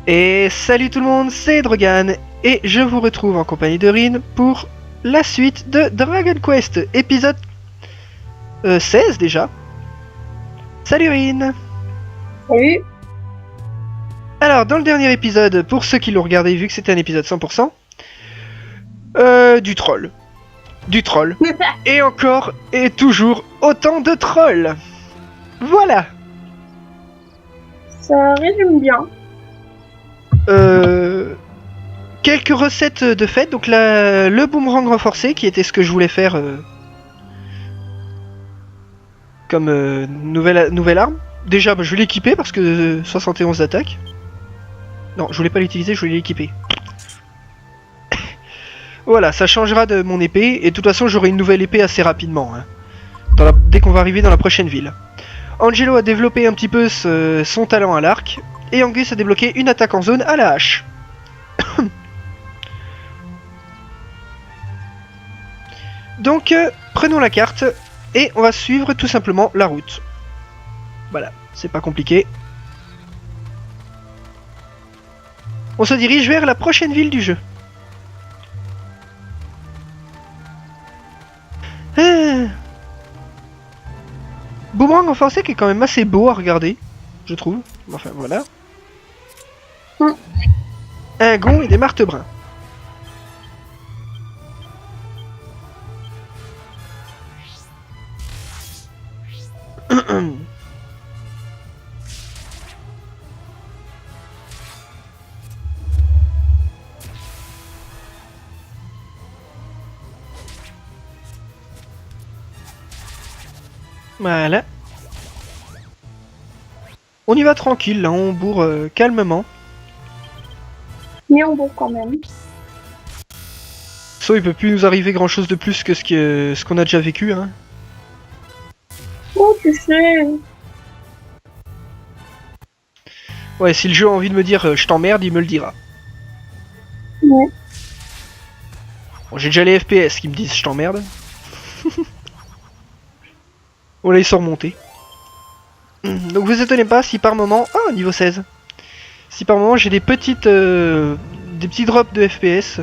Et salut tout le monde, c'est Drogan, et je vous retrouve en compagnie de Rin pour la suite de Dragon Quest, épisode 16 déjà. Salut Rin. Salut. Alors, dans le dernier épisode, pour ceux qui l'ont regardé, vu que c'était un épisode 100%, du troll. Du troll. Et encore, et toujours, autant de trolls. Voilà. Ça résume bien. Quelques recettes de fête, donc le boomerang renforcé qui était ce que je voulais faire comme nouvelle arme. Déjà je vais l'équiper parce que 71 d'attaque. Non, je voulais pas l'utiliser, je voulais l'équiper. Voilà, ça changera de mon épée et de toute façon j'aurai une nouvelle épée assez rapidement, hein, dès qu'on va arriver dans la prochaine ville. Angelo a développé un petit peu son talent à l'arc et Angus a débloqué une attaque en zone à la hache. Donc, prenons la carte et on va suivre tout simplement la route. Voilà, c'est pas compliqué. On se dirige vers la prochaine ville du jeu. Boomerang renforcé qui est quand même assez beau à regarder, je trouve. Enfin, voilà. Un gond et des martebrins. Voilà. On y va tranquille, là, on bourre calmement. Mais on bourre quand même. Ça, il peut plus nous arriver grand chose de plus que ce qu'on a déjà vécu, hein. Oh, tu sais. Ouais, si le jeu a envie de me dire je t'emmerde, il me le dira. Ouais. Bon, j'ai déjà les FPS qui me disent je t'emmerde. On là, ils sont remontés. Donc vous étonnez pas si par moment... Ah, niveau 16. Si par moment j'ai des petits drops de FPS.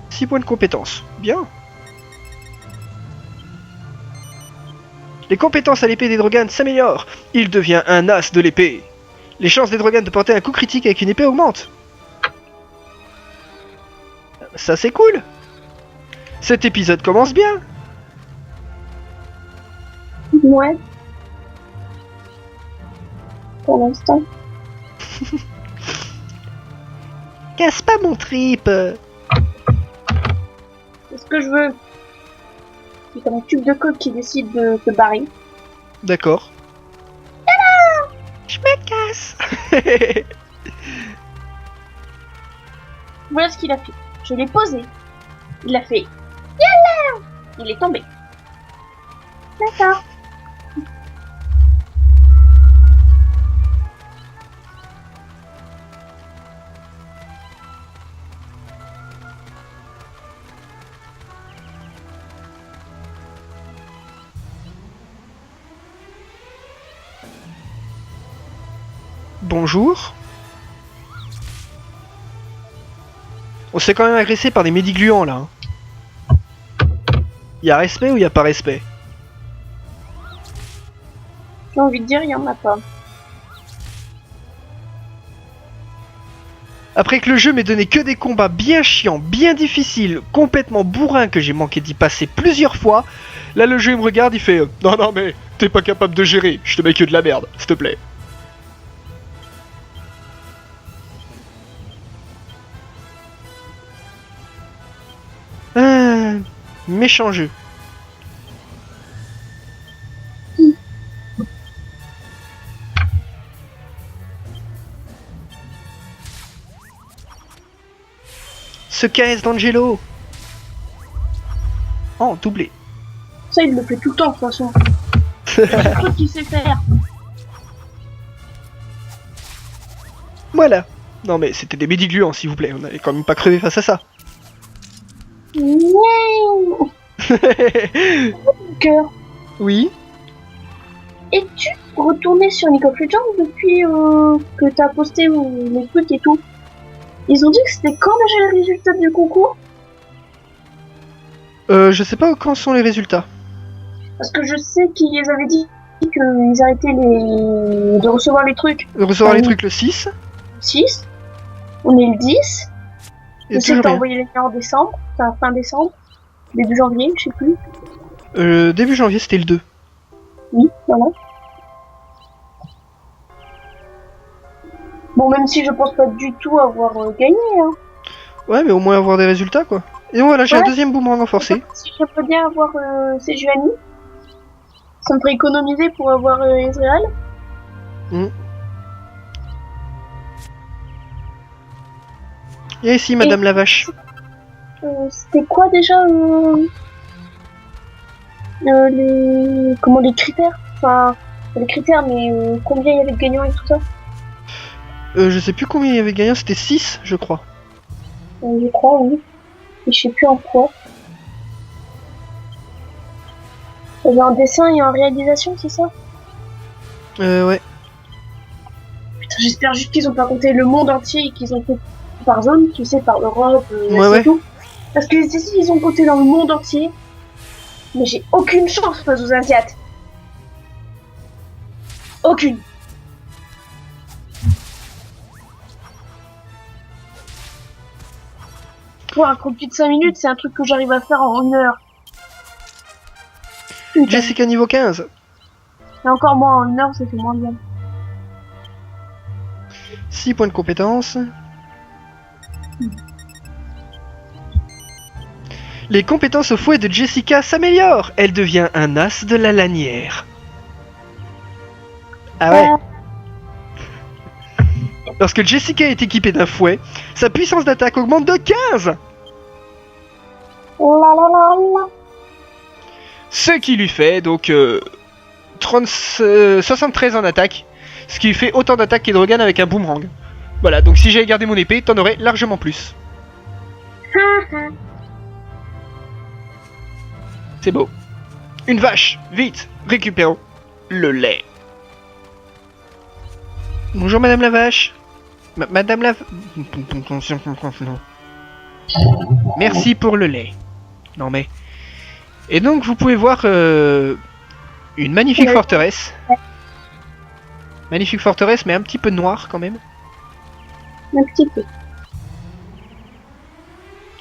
6 points de compétence. Bien. Les compétences à l'épée des Drogan s'améliorent. Il devient un as de l'épée. Les chances des Drogan de porter un coup critique avec une épée augmentent. Ça c'est cool. Cet épisode commence bien. Ouais. Pour l'instant. Casse pas mon trip. C'est ce que je veux. C'est comme un tube de coke qui décide de se barrer. D'accord. Je me casse. Voilà ce qu'il a fait. Je l'ai posé. Il a fait. Yalla. Il est tombé. D'accord. Bonjour. On s'est quand même agressé par des médigluants là. Y'a respect ou y'a pas respect? J'ai envie de dire, il y en a pas. Après que le jeu m'ait donné que des combats bien chiants, bien difficiles, complètement bourrins que j'ai manqué d'y passer plusieurs fois, là le jeu il me regarde, il fait non non mais t'es pas capable de gérer, je te mets que de la merde, s'il te plaît. Méchant jeu. Ce KS d'Angelo. Oh, doublé. Ça, il le fait tout le temps, de toute façon. C'est le truc qu'il sait faire. Voilà. Non mais c'était des médigluants s'il vous plaît, on allait quand même pas crever face à ça. Cœur. Oui. Es-tu retourné sur League of Legends depuis que t'as posté les trucs et tout? Ils ont dit que c'était quand déjà les résultats du concours? Je sais pas quand sont les résultats. Parce que je sais qu'ils avaient dit qu'ils arrêtaient de recevoir les trucs. De recevoir les trucs le 6. 6. On est le 10. Et Je sais que toujours t'as rien. envoyé les liens en décembre. Enfin, fin décembre. Début janvier, je sais plus. Début janvier, c'était le 2. Oui, voilà. Bon, même si je pense pas du tout avoir gagné, hein. Ouais, mais au moins avoir des résultats, quoi. Et donc voilà, j'ai un Ouais. deuxième boomerang renforcé. Si j'aimerais bien avoir Sejuani, ça me ferait économiser pour avoir Ezreal. Et ici, Madame la Vache. C'était quoi déjà les critères? Enfin, pas les critères, mais combien il y avait de gagnants et tout ça? Je sais plus combien il y avait gagnant, c'était 6, je crois. Je crois, oui. Et je sais plus en quoi. Il y a un dessin et en réalisation, c'est ça? Ouais. Putain, j'espère juste qu'ils ont pas compté le monde entier et qu'ils ont fait par zone, tu sais, par Europe, Ouais. tout. Parce que si ils ont compté dans le monde entier, mais j'ai aucune chance face aux Asiates. Aucune. Pour un compi de 5 minutes, c'est un truc que j'arrive à faire en 1 heure. Putain. Jessica niveau 15. Et encore moins en 1 heure, ça fait moins bien. 6 points de compétence. Les compétences au fouet de Jessica s'améliorent. Elle devient un as de la lanière. Ah ouais. Lorsque Jessica est équipée d'un fouet, sa puissance d'attaque augmente de 15. Ce qui lui fait donc 73 en attaque. Ce qui lui fait autant d'attaque qu'Edrogan avec un boomerang. Voilà, donc si j'avais gardé mon épée, t'en aurais largement plus. C'est beau. Une vache, vite, récupérons le lait. Bonjour Madame la vache. Madame la... Merci pour le lait. Non mais... Et donc vous pouvez voir une magnifique forteresse. Magnifique forteresse mais un petit peu noire quand même. Un petit peu.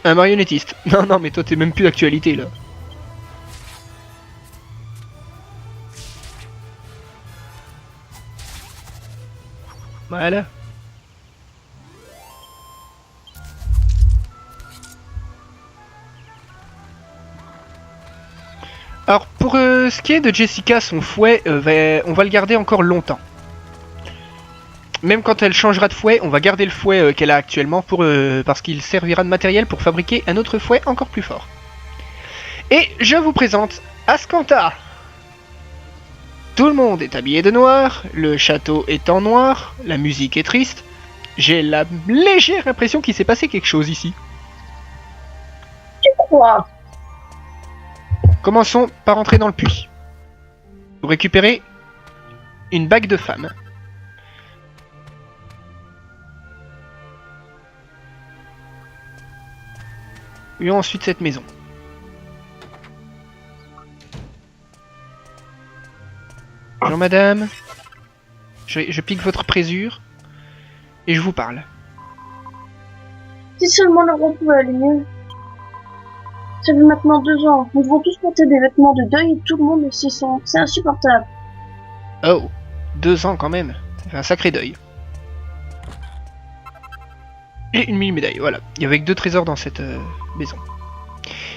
Un marionnettiste. Non mais toi t'es même plus d'actualité là. Voilà. Alors pour ce qui est de Jessica, son fouet, on va le garder encore longtemps. Même quand elle changera de fouet, on va garder le fouet qu'elle a actuellement parce qu'il servira de matériel pour fabriquer un autre fouet encore plus fort. Et je vous présente Azcanta. Tout le monde est habillé de noir, le château est en noir, la musique est triste. J'ai la légère impression qu'il s'est passé quelque chose ici. Tu crois? Commençons par entrer dans le puits. Vous récupérez une bague de femme. Et ensuite cette maison. Bonjour madame. Je pique votre présure. Et je vous parle. Si seulement le roi pouvait aller mieux. Ça fait maintenant 2 ans. Nous devons tous porter des vêtements de deuil et tout le monde s'y sent. C'est insupportable. Oh, 2 ans quand même. Ça fait un sacré deuil. Et une mini-médaille, voilà. Il y avait que 2 trésors dans cette maison.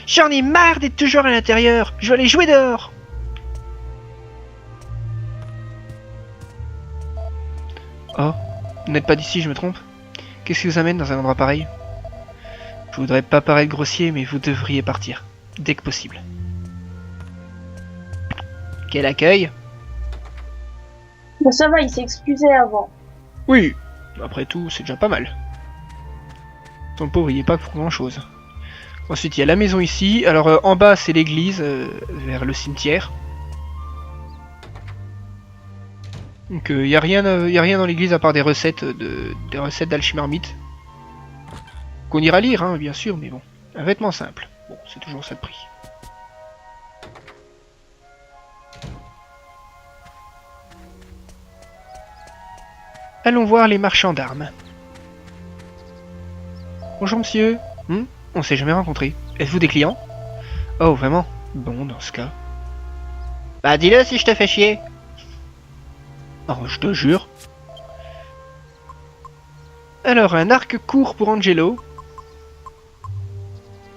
J'en ai marre d'être toujours à l'intérieur. Je veux aller jouer dehors. Oh, vous n'êtes pas d'ici, je me trompe? Qu'est-ce qui vous amène dans un endroit pareil? Je voudrais pas paraître grossier, mais vous devriez partir. Dès que possible. Quel accueil! Bon, ça va, il s'est excusé avant. Oui, après tout, c'est déjà pas mal. Ton pauvre, il est pas pour grand chose. Ensuite, il y a la maison ici. Alors, en bas, c'est l'église, vers le cimetière. Donc y a rien dans l'église à part des recettes d'alchimarmite. Qu'on ira lire, hein, bien sûr, mais bon. Un vêtement simple. Bon, c'est toujours ça de prix. Allons voir les marchands d'armes. Bonjour monsieur. On s'est jamais rencontrés. Êtes-vous des clients? Oh, vraiment? Bon, dans ce cas. Bah dis-le si je te fais chier. Oh, je te jure. Alors, un arc court pour Angelo.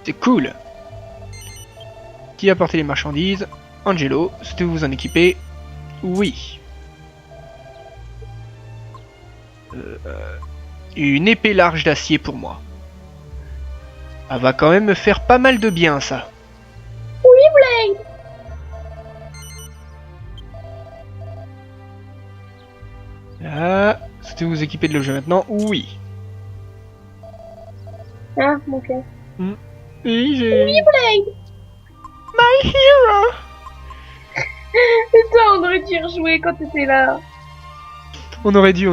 C'est cool. Qui a porté les marchandises? Angelo, souhaitez-vous vous en équiper? Oui. Une épée large d'acier pour moi. Elle va quand même me faire pas mal de bien, ça. Oui, Blade. Là, souhaitez-vous vous équiper de l'objet maintenant? Oui. Ah, ok. Oui, j'ai... Oui, Blade. My hero! Putain, on aurait dû y rejouer quand t'étais là. On aurait dû.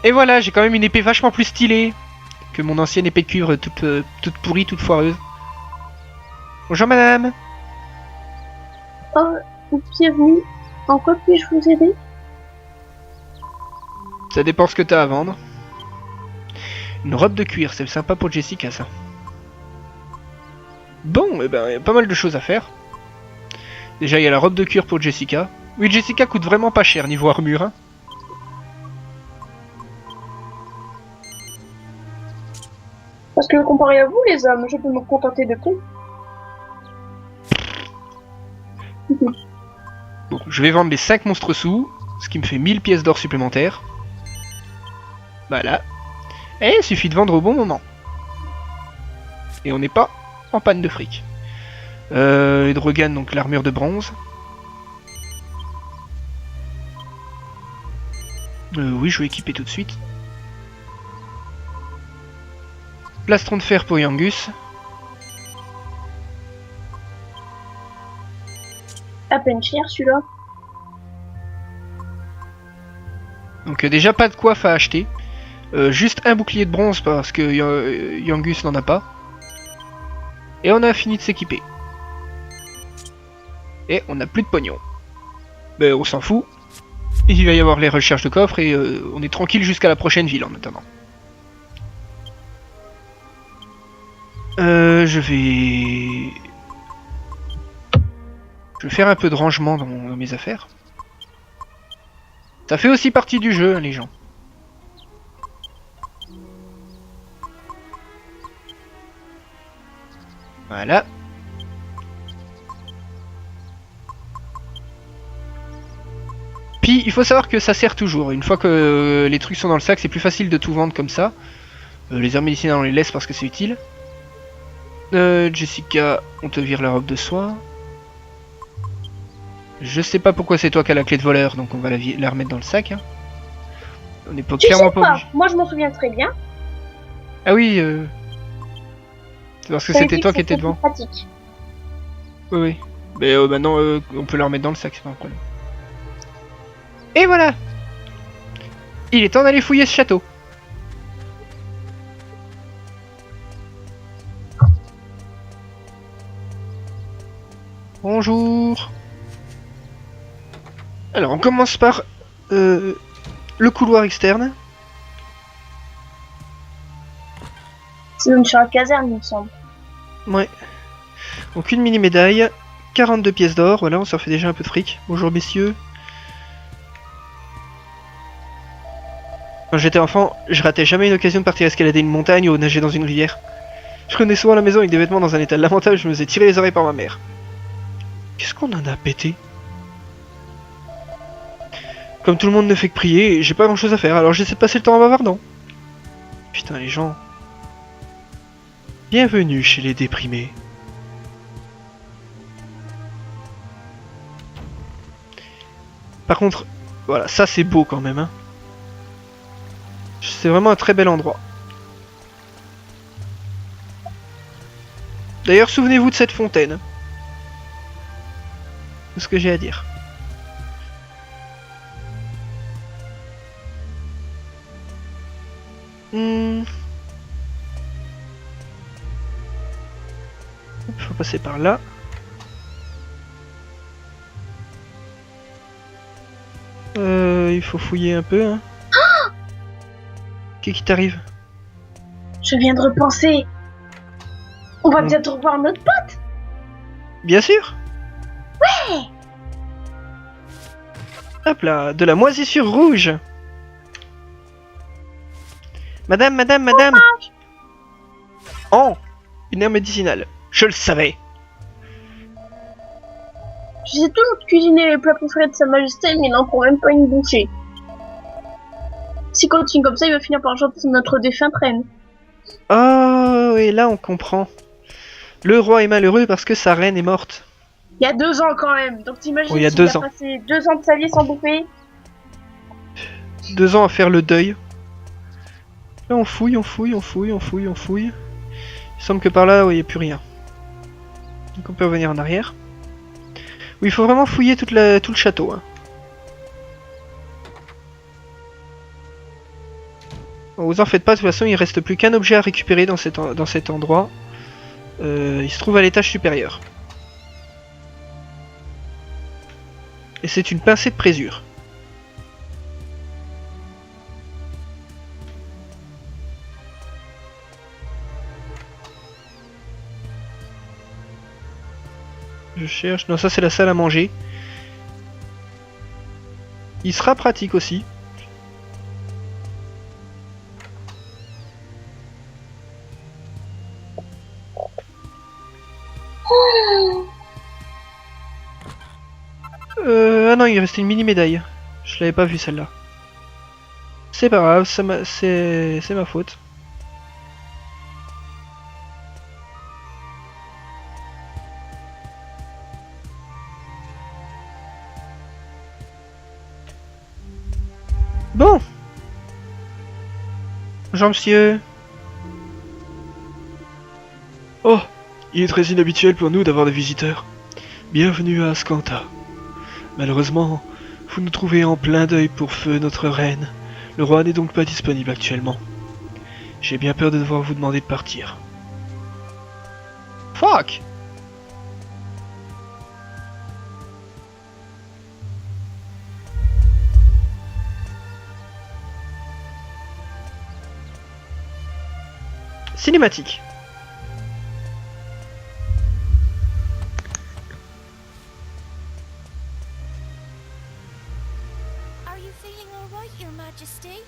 Et voilà, j'ai quand même une épée vachement plus stylée que mon ancienne épée de cuivre toute pourrie, toute foireuse. Bonjour madame. Oh, bienvenue. En quoi puis-je vous aider? Ça dépend ce que t'as à vendre. Une robe de cuir, c'est sympa pour Jessica ça. Bon, eh ben, y a pas mal de choses à faire. Déjà, il y a la robe de cuir pour Jessica. Oui, Jessica coûte vraiment pas cher niveau armure, hein. Parce que comparé à vous, les hommes, je peux me contenter de tout. Bon, je vais vendre les 5 monstres sous, ce qui me fait 1000 pièces d'or supplémentaires. Voilà. Et il suffit de vendre au bon moment. Et on n'est pas en panne de fric. Et de Rogan, donc l'armure de bronze. Oui, je vais équiper tout de suite. Plastron de fer pour Yangus. À peine cher celui-là. Donc déjà pas de coiffe à acheter. Juste un bouclier de bronze parce que Yangus n'en a pas. Et on a fini de s'équiper. Et on n'a plus de pognon. Mais on s'en fout. Il va y avoir les recherches de coffres et on est tranquille jusqu'à la prochaine ville en attendant. Je vais faire un peu de rangement dans mes affaires. Ça fait aussi partie du jeu, hein, les gens. Voilà. Puis, il faut savoir que ça sert toujours. Une fois que les trucs sont dans le sac, c'est plus facile de tout vendre comme ça. Les herbes médicinales, on les laisse parce que c'est utile. Jessica, on te vire la robe de soie. Je sais pas pourquoi c'est toi qui as la clé de voleur, donc on va la remettre dans le sac. Hein. On n'est pas clairement pas obligé. Moi, je m'en souviens très bien. Ah oui, c'est parce que c'était toi qui étais devant. Pratique. Oui, oui. Mais maintenant, on peut la remettre dans le sac, c'est pas un problème. Et voilà. Il est temps d'aller fouiller ce château. Bonjour. Alors, on commence par le couloir externe. C'est donc sur la caserne, il me semble. Ouais. Donc une mini médaille, 42 pièces d'or, voilà, on s'en fait déjà un peu de fric. Bonjour messieurs. Quand j'étais enfant, je ratais jamais une occasion de partir escalader une montagne ou nager dans une rivière. Je revenais souvent à la maison avec des vêtements dans un état lamentable, je me faisais tirer les oreilles par ma mère. Qu'est-ce qu'on en a pété? Comme tout le monde ne fait que prier, j'ai pas grand chose à faire, alors j'essaie de passer le temps en bavardant. Putain les gens. Bienvenue chez les déprimés. Par contre, voilà, ça c'est beau quand même, hein. C'est vraiment un très bel endroit. D'ailleurs, souvenez-vous de cette fontaine. C'est ce que j'ai à dire. Faut passer par là. Il faut fouiller un peu, hein. Qu'est-ce qui t'arrive? Je viens de repenser. On va bientôt revoir notre pote. Bien sûr. Ouais. Hop là, de la moisissure rouge. Madame. Oh, une herbe médicinale. Je le savais. J'essaie toujours de cuisiner les plats préférés de Sa Majesté, mais il n'en prend même pas une bouchée. S'il continue comme ça, il va finir par chanter notre défunte reine. Oh, et là on comprend. Le roi est malheureux parce que sa reine est morte. Il y a 2 ans quand même, donc t'imagines il y a s'il 2 a ans. passé 2 ans de sa vie sans bouffer. 2 ans à faire le deuil. Là on fouille. Il semble que par là, il n'y a plus rien. Donc on peut revenir en arrière. Oui, il faut vraiment fouiller tout le château. Hein. Bon, vous en faites pas, de toute façon il reste plus qu'un objet à récupérer dans cet endroit. Il se trouve à l'étage supérieur. Et c'est une pincée de présure. Je cherche... Non, ça c'est la salle à manger. Il sera pratique aussi. Ah non, il restait une mini médaille. Je l'avais pas vue celle-là. C'est pas grave, c'est ma faute. Bon. Bonjour monsieur. Oh, il est très inhabituel pour nous d'avoir des visiteurs. Bienvenue à Ascanta. Malheureusement, vous nous trouvez en plein deuil pour feu notre reine. Le roi n'est donc pas disponible actuellement. J'ai bien peur de devoir vous demander de partir. Fuck. Cinématique. Are you feeling all right, Your Majesty?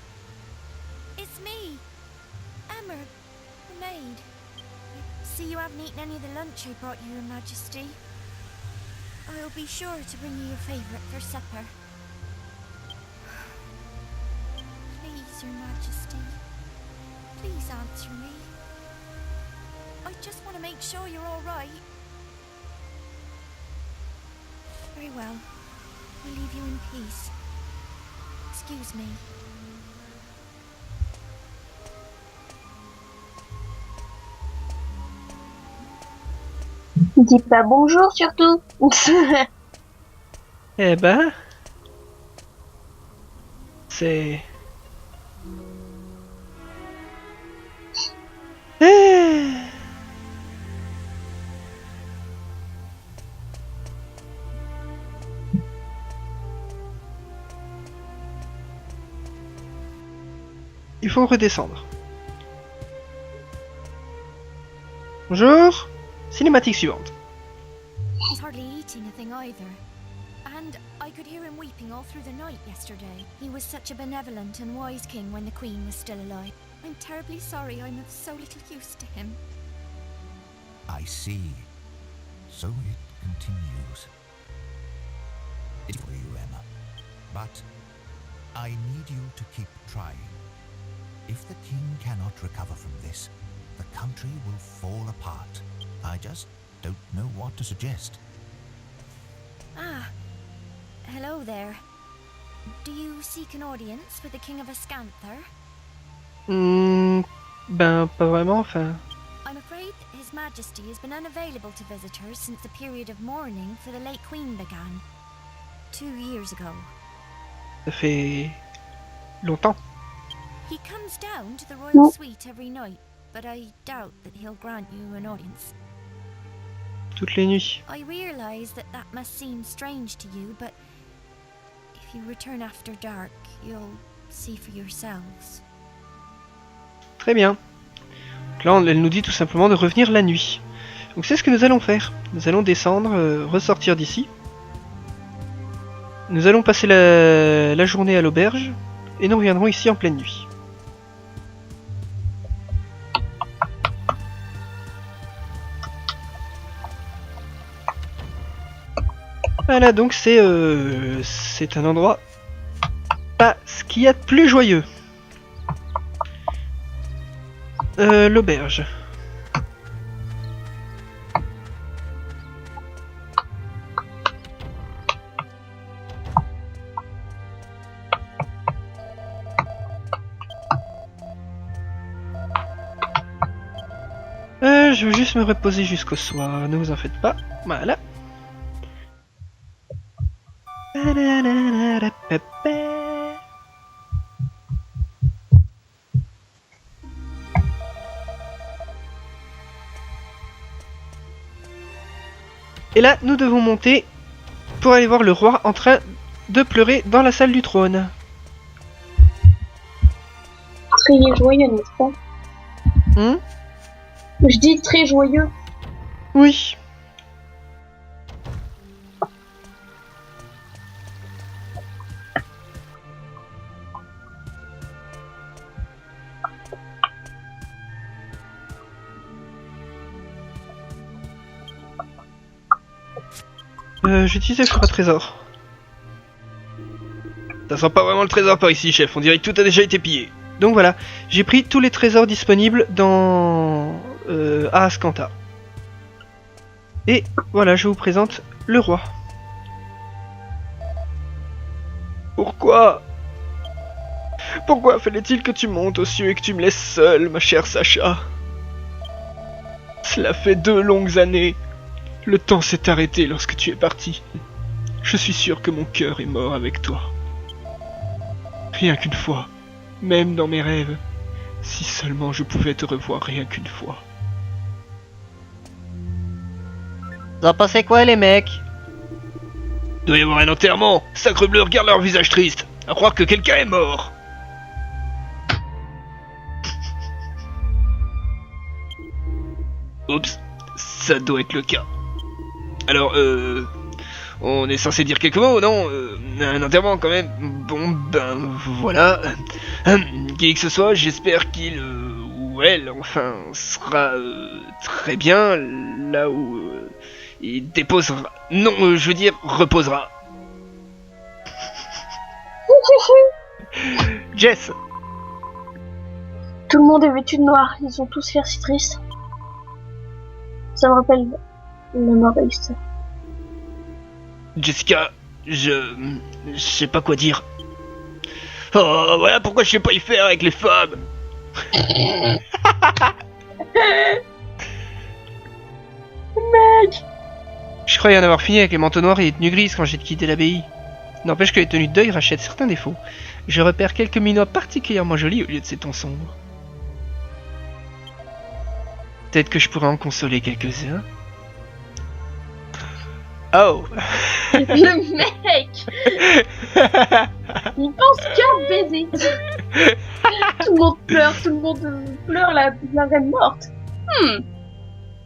It's me, Emma, the maid. I see you haven't eaten any of the lunch I brought you, Your Majesty. I'll be sure to bring you your favorite for supper. Please, Your Majesty, please answer me. I just want to make sure you're all right. Very well. I'll leave you in peace. Excuse me. Dis pas bonjour surtout. Eh ben... C'est... Il faut redescendre. Bonjour. Cinématique suivante. He's hardly eating a thing either. And I could hear him weeping all through the night yesterday. He was such a benevolent and wise king when the Queen was still alive. I'm terribly sorry I'm of so little use to him. I see. So it continues. It's for you, Emma. But I need you to keep trying. If the king cannot recover from this, the country will fall apart. I just don't know what to suggest. Ah, hello there. Do you seek an audience with the King of Ascanther? Ben, pas vraiment, enfin... I'm afraid His Majesty has been unavailable to visitors since the period of mourning for the late Queen began. 2 years ago. Ça fait... longtemps. He comes down to the royal No. suite every night, but I doubt that he'll grant you an audience. Toutes les nuits. I realize that that must seem strange to you, but if you return after dark, you'll see for yourselves. Très bien. Donc là, elle nous dit tout simplement de revenir la nuit. Donc c'est ce que nous allons faire. Nous allons descendre, ressortir d'ici. Nous allons passer la journée à l'auberge. Et nous reviendrons ici en pleine nuit. Voilà, donc c'est un endroit pas ce qu'il y a de plus joyeux. L'auberge. Je veux juste me reposer jusqu'au soir, ne vous en faites pas. Voilà. Et là, nous devons monter pour aller voir le roi en train de pleurer dans la salle du trône. Très joyeux, n'est-ce pas? Je dis très joyeux. Oui. J'utilise le fort à trésor. Ça sent pas vraiment le trésor par ici, chef. On dirait que tout a déjà été pillé. Donc voilà, j'ai pris tous les trésors disponibles dans à Ascanta. Et voilà, je vous présente le roi. Pourquoi fallait-il que tu montes aux cieux et que tu me laisses seul, ma chère Sacha? Cela fait 2 longues années. Le temps s'est arrêté lorsque tu es parti. Je suis sûr que mon cœur est mort avec toi. Rien qu'une fois, même dans mes rêves, si seulement je pouvais te revoir rien qu'une fois. Vous en pensez quoi les mecs? Il doit y avoir un enterrement. Sacrebleu, regarde leur visage triste. À croire que quelqu'un est mort. Oups, ça doit être le cas. Alors, on est censé dire quelques mots, non? Un enterrement quand même. Bon, ben voilà. Qui que ce soit, j'espère qu'il ou elle, enfin, sera très bien là où il déposera. Non, je veux dire, reposera. Jess. Tout le monde est vêtu de noir, ils ont tous l'air si tristes. Ça me rappelle la mort d'Alistair. Jessica, je sais pas quoi dire. Oh, voilà pourquoi je sais pas y faire avec les femmes. Mec! Je croyais en avoir fini avec les manteaux noirs et les tenues grises quand j'ai quitté l'abbaye. N'empêche que les tenues de deuil rachètent certains défauts. Je repère quelques minois particulièrement jolis au lieu de ces tons sombres. Peut-être que je pourrais en consoler quelques-uns. Oh! Le mec! Il pense qu'à baiser. Tout le monde pleure la reine morte.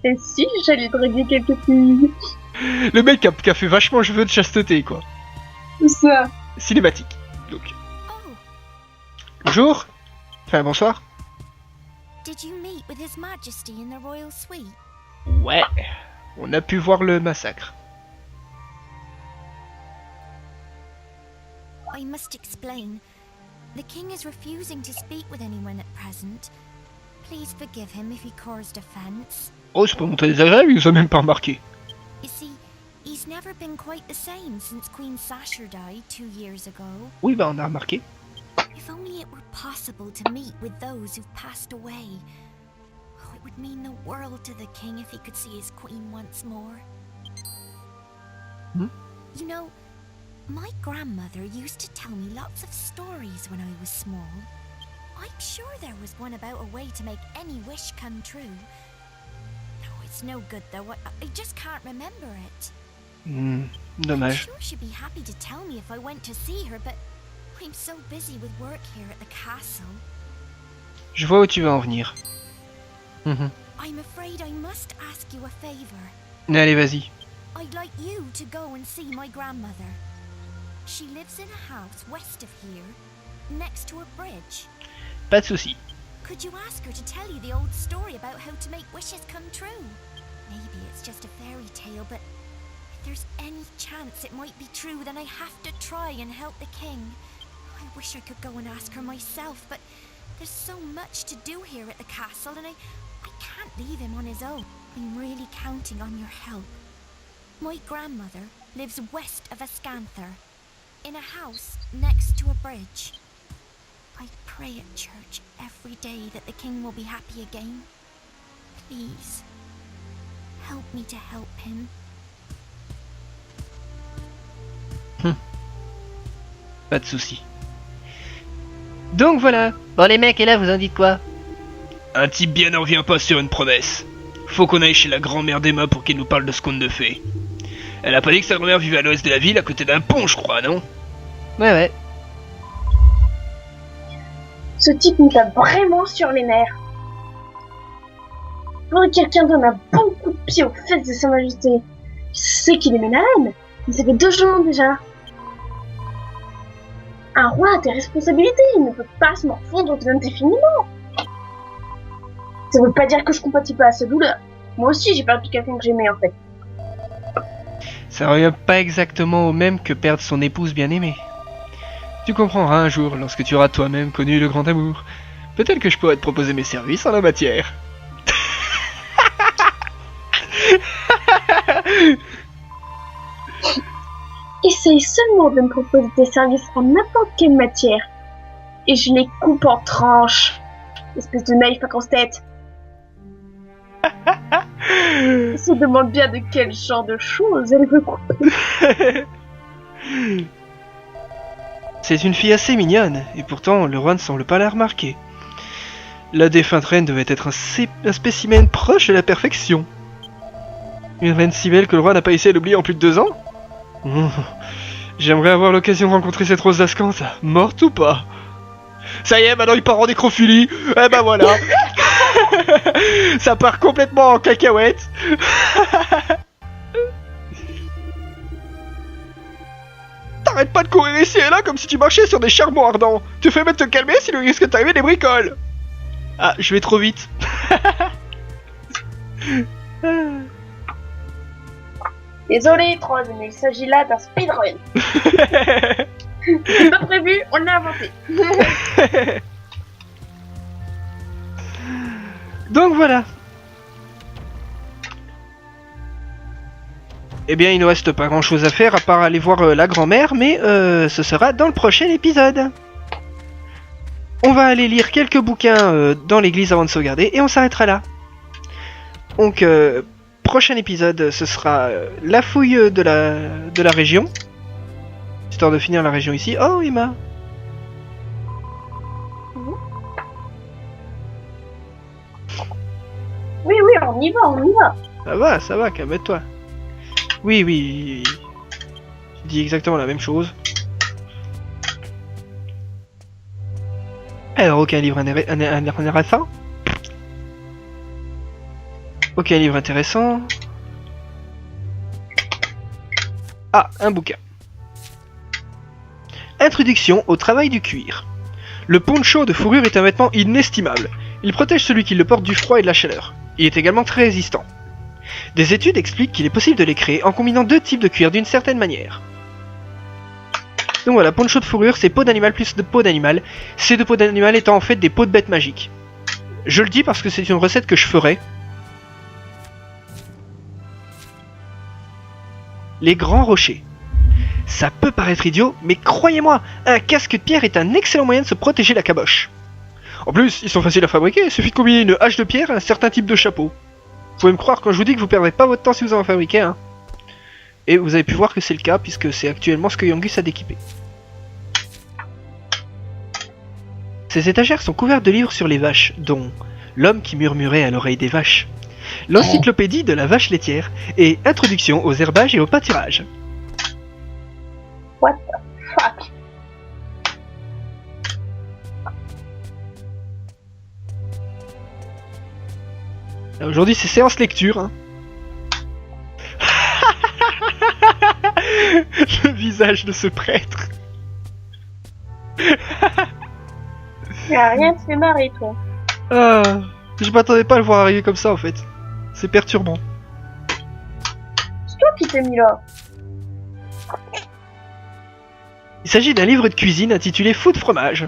Et si j'allais draguer quelques filles? Le mec qui a fait vachement cheveux de chasteté, quoi. Ça. Cinématique. Donc. Oh, Bonjour. Enfin, bonsoir. did you meet with His Majesty in the royal suite? Ouais. On a pu voir le massacre. I must explain. The king is refusing to speak with anyone at present. Please forgive him if he caused offense. Oh, c'est pas montré désagréable, il nous a même pas remarqué. You see, he's never been quite the same since Queen Sasha died 2 years ago. Oui, bah on a remarqué. If only it were possible to meet with those who've passed away. Oh, it would mean the world to the king if he could see his queen once more. You know, my grandmother used to tell me lots of stories when I was small. I'm sure there was one about a way to make any wish come true. No, it's no good though. I just can't remember it. I'm Dommage. sure she'd be happy to tell me if I went to see her, but I'm so busy with work here at the castle. Je vois où tu veux en venir. I'm afraid I must ask you a favor. Allez, vas-y. I'd like you to go and see my grandmother. She lives in a house west of here, next to a bridge. Pas de souci. Could you ask her to tell you the old story about how to make wishes come true? Maybe it's just a fairy tale, but if there's any chance it might be true, then I have to try and help the king. I wish I could go and ask her myself, but there's so much to do here at the castle, and I can't leave him on his own. I'm really counting on your help. My grandmother lives west of Ascanther, in a house next to a bridge. I pray at church every day that the king will be happy again. Please, help me to help him. Pas de souci. Donc voilà. Bon les mecs, et là vous en dites quoi? Un type bien ne revient pas sur une promesse. Faut qu'on aille chez la grand-mère d'Emma pour qu'elle nous parle de ce conte de fées. Elle a pas dit que sa grand-mère vivait à l'ouest de la ville, à côté d'un pont, je crois, non? Ouais. Ce type nous tape vraiment sur les nerfs. Faudrait que quelqu'un donne un bon coup de pied aux fesses de sa majesté. Je sais qu'il aimait la reine, mais ça fait 2 jours déjà. Un roi a des responsabilités, il ne peut pas se morfondre indéfiniment. Ça veut pas dire que je compatis pas à sa douleur. Moi aussi j'ai perdu quelqu'un que j'aimais en fait. Ça revient pas exactement au même que perdre son épouse bien-aimée. Tu comprendras un jour, lorsque tu auras toi-même connu le grand amour. Peut-être que je pourrais te proposer mes services en la matière. Essaye seulement de me proposer tes services en n'importe quelle matière. Et je les coupe en tranches. Espèce de naïf à grosse-tête. Elle se demande bien de quel genre de choses elle veut couper. C'est une fille assez mignonne, et pourtant le roi ne semble pas la remarquer. La défunte reine devait être un spécimen proche de la perfection. Une reine si belle que le roi n'a pas essayé d'oublier en plus de 2 ans? J'aimerais avoir l'occasion de rencontrer cette Rose d'Ascanthe, morte ou pas. Ça y est, maintenant il part en nécrophilie. Eh ben voilà. Ça part complètement en cacahuète. T'arrêtes pas de courir ici et là comme si tu marchais sur des charbons ardents. Tu fais même te calmer s'il risque d'arriver des bricoles. Ah, je vais trop vite. Désolé, Tron, mais il s'agit là d'un speedrun. C'est pas prévu, on l'a inventé. Donc voilà. Eh bien, il ne reste pas grand chose à faire à part aller voir la grand-mère, mais ce sera dans le prochain épisode. On va aller lire quelques bouquins dans l'église avant de sauvegarder et on s'arrêtera là. Donc, prochain épisode, ce sera la fouille de la région. Histoire de finir la région ici. Oh, Emma. Oui, on y va. Ça va, calme-toi. Oui. Tu dis exactement la même chose. Alors, aucun livre intéressant. Aucun livre intéressant. Ah, un bouquin. Introduction au travail du cuir. Le poncho de fourrure est un vêtement inestimable. Il protège celui qui le porte du froid et de la chaleur. Il est également très résistant. Des études expliquent qu'il est possible de les créer en combinant 2 types de cuir d'une certaine manière. Donc voilà, poncho de fourrure, c'est peau d'animal plus de peau d'animal. Ces 2 peaux d'animal étant en fait des peaux de bêtes magiques. Je le dis parce que c'est une recette que je ferai. Les grands rochers. Ça peut paraître idiot, mais croyez-moi, un casque de pierre est un excellent moyen de se protéger la caboche. En plus, ils sont faciles à fabriquer, il suffit de combiner une hache de pierre et un certain type de chapeau. Vous pouvez me croire quand je vous dis que vous perdrez pas votre temps si vous en fabriquez un. Et vous avez pu voir que c'est le cas, puisque c'est actuellement ce que Yangus a d'équipé. Ces étagères sont couvertes de livres sur les vaches, dont L'homme qui murmurait à l'oreille des vaches, L'encyclopédie de la vache laitière et Introduction aux herbages et au pâturage. What the fuck? Aujourd'hui, c'est séance lecture. Hein. Le visage de ce prêtre. Y'a rien de fait marrer, toi. Ah, je m'attendais pas à le voir arriver comme ça en fait. C'est perturbant. C'est toi qui t'es mis là. Il s'agit d'un livre de cuisine intitulé Food Fromage.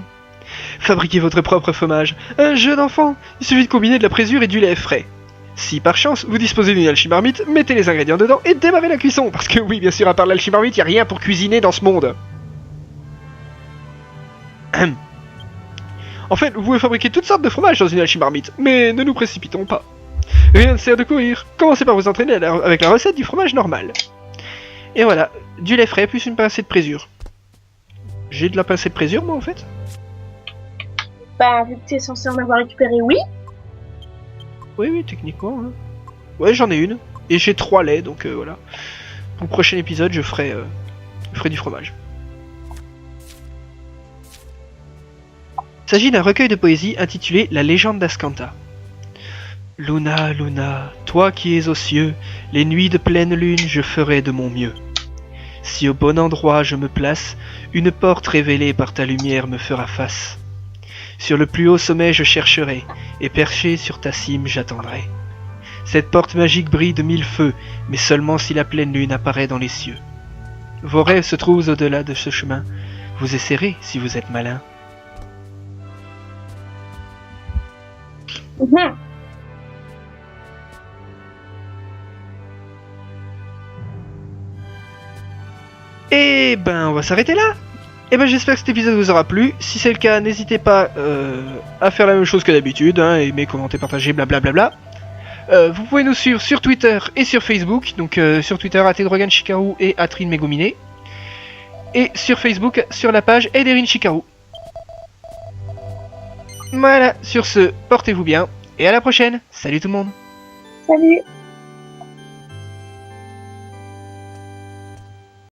Fabriquez votre propre fromage. Un jeu d'enfant. Il suffit de combiner de la présure et du lait frais. Si par chance vous disposez d'une alchimarmite, mettez les ingrédients dedans et démarrez la cuisson. Parce que oui, bien sûr, à part l'alchimarmite, y a rien pour cuisiner dans ce monde. En fait, vous pouvez fabriquer toutes sortes de fromages dans une alchimarmite, mais ne nous précipitons pas. Rien ne sert de courir. Commencez par vous entraîner avec la recette du fromage normal. Et voilà, du lait frais plus une pincée de présure. J'ai de la pincée de présure, moi, en fait? Bah, vu que t'es censé en avoir récupéré, oui. Oui, techniquement. Hein. Ouais, j'en ai une. Et j'ai 3 laits, donc voilà. Pour le prochain épisode, je ferai du fromage. Il s'agit d'un recueil de poésie intitulé La légende d'Ascanta. Luna, Luna, toi qui es aux cieux, les nuits de pleine lune je ferai de mon mieux. Si au bon endroit je me place, une porte révélée par ta lumière me fera face. Sur le plus haut sommet je chercherai, et perché sur ta cime j'attendrai. Cette porte magique brille de 1000 feux, mais seulement si la pleine lune apparaît dans les cieux. Vos rêves se trouvent au-delà de ce chemin, vous essaierez si vous êtes malin. Et ben on va s'arrêter là. Et ben j'espère que cet épisode vous aura plu. Si c'est le cas, n'hésitez pas à faire la même chose que d'habitude, hein, aimer, commenter, partager, blablabla. Vous pouvez nous suivre sur Twitter et sur Facebook. Donc sur Twitter @droganchikaru et @rinmegumine. Et sur Facebook sur la page Ederin Chikaru. Voilà, sur ce, portez-vous bien et à la prochaine. Salut tout le monde. Salut.